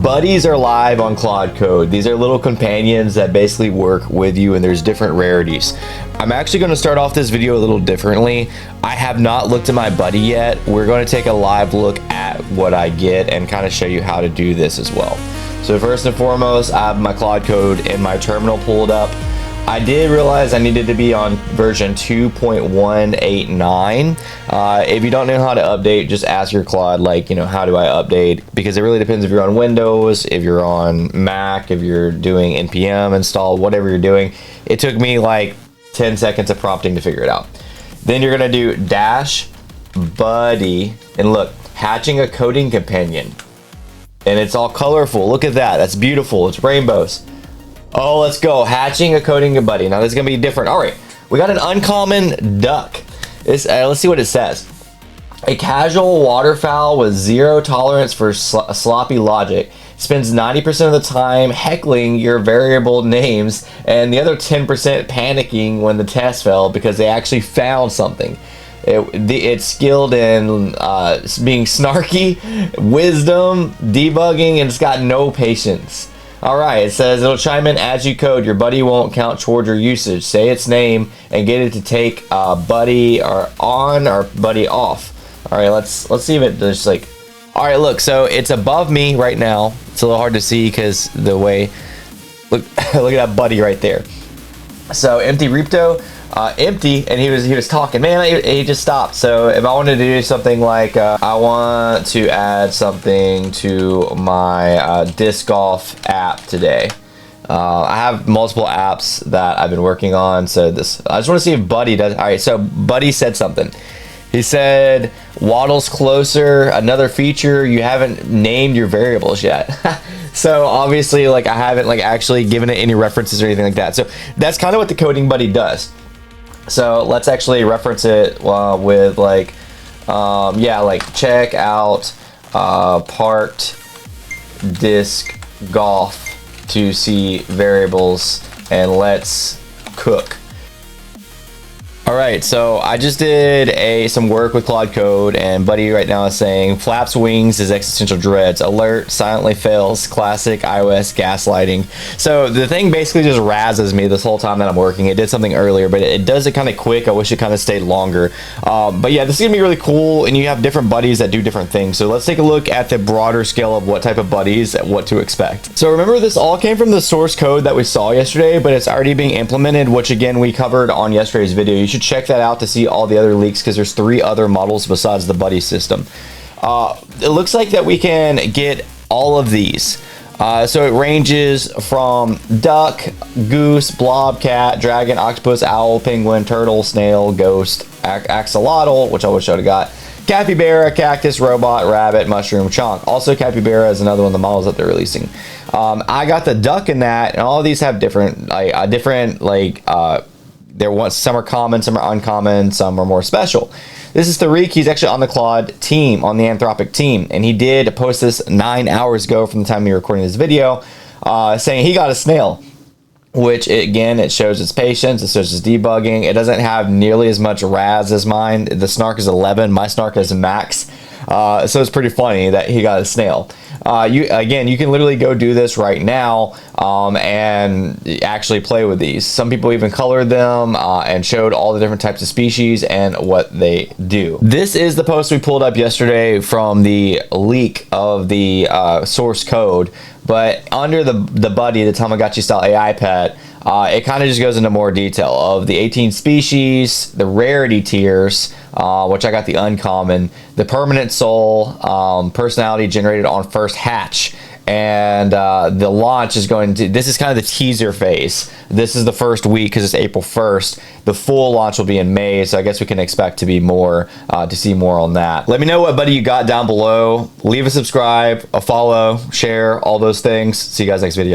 Buddies are live on Claude Code. These are little companions that basically work with you, and there's different rarities. I'm actually going to start off this video a little differently. I have not looked at my buddy yet. We're going to take a live look at what I get and kind of show you how to do this as well. So first and foremost, I have my Claude Code in my terminal pulled up. I did realize I needed to be on version 2.189. If you don't know how to update, just ask your Claude, like, how do I update? Because it really depends if you're on Windows, if you're on Mac, if you're doing NPM install, whatever you're doing. It took me like 10 seconds of prompting to figure it out. Then you're gonna do dash buddy, and look, hatching a coding companion. And it's all colorful. Look at that, that's beautiful, it's rainbows. Oh, let's go. Hatching a coding buddy. Now this is going to be different. All right, we got an uncommon duck. Let's see what it says. A casual waterfowl with zero tolerance for sloppy logic spends 90% of the time heckling your variable names and the other 10% panicking when the test failed because they actually found something. It's skilled in being snarky, wisdom, debugging, and it's got no patience. Alright, it says it'll chime in as you code. Your buddy won't count toward your usage. Say its name and get it to take buddy or on or buddy off. Alright, let's see if it does like. Alright, look, so it's above me right now. It's a little hard to see because the way look look at that buddy right there. So empty repto. Empty, and he was talking, man, he just stopped. So if I wanted to do something like I want to add something to my disc golf app today. I have multiple apps that I've been working on, so I just want to see if Buddy does. All right, so Buddy said something. He said waddles closer, another feature. You haven't named your variables yet. So obviously, like, I haven't like actually given it any references or anything like that. So that's kind of what the coding buddy does. So let's actually reference it with like, yeah, like check out parked disc golf to see variables, and let's cook. All right, so I just did some work with Claude Code, and Buddy right now is saying flaps wings is existential dreads, alert silently fails, classic iOS gaslighting. So the thing basically just razzes me this whole time that I'm working. It did something earlier, but it does it kind of quick. I wish it kind of stayed longer. But yeah, this is gonna be really cool, and you have different buddies that do different things. So let's take a look at the broader scale of what type of buddies, what to expect. So remember, this all came from the source code that we saw yesterday, but it's already being implemented, which again we covered on yesterday's video. You should check that out to see all the other leaks, because there's 3 other models besides the buddy system. It looks like that we can get all of these. So it ranges from duck, goose, blob, cat, dragon, octopus, owl, penguin, turtle, snail, ghost, axolotl, which I wish I would have got, capybara, cactus, robot, rabbit, mushroom, chonk. Also capybara is another one of the models that they're releasing. I got the duck in that, and all of these have different some are common, some are uncommon, some are more special. This is Tariq. He's actually on the Claude team, on the Anthropic team, and he did post this 9 hours ago from the time we were recording this video, saying he got a snail, which again, it shows its patience, it shows its debugging. It doesn't have nearly as much RAS as mine. The snark is 11, my snark is max. So it's pretty funny that he got a snail. You can literally go do this right now and actually play with these. Some people even colored them and showed all the different types of species and what they do. This is the post we pulled up yesterday from the leak of the source code, but under the buddy, the Tamagotchi-style AI pet, it kind of just goes into more detail of the 18 species, the rarity tiers, which I got the uncommon, the permanent soul, personality generated on first hatch, and the launch is going to, this is kind of the teaser phase. This is the first week because it's April 1st. The full launch will be in May, so I guess we can expect to be more, to see more on that. Let me know what buddy you got down below. Leave a subscribe, a follow, share, all those things. See you guys next video.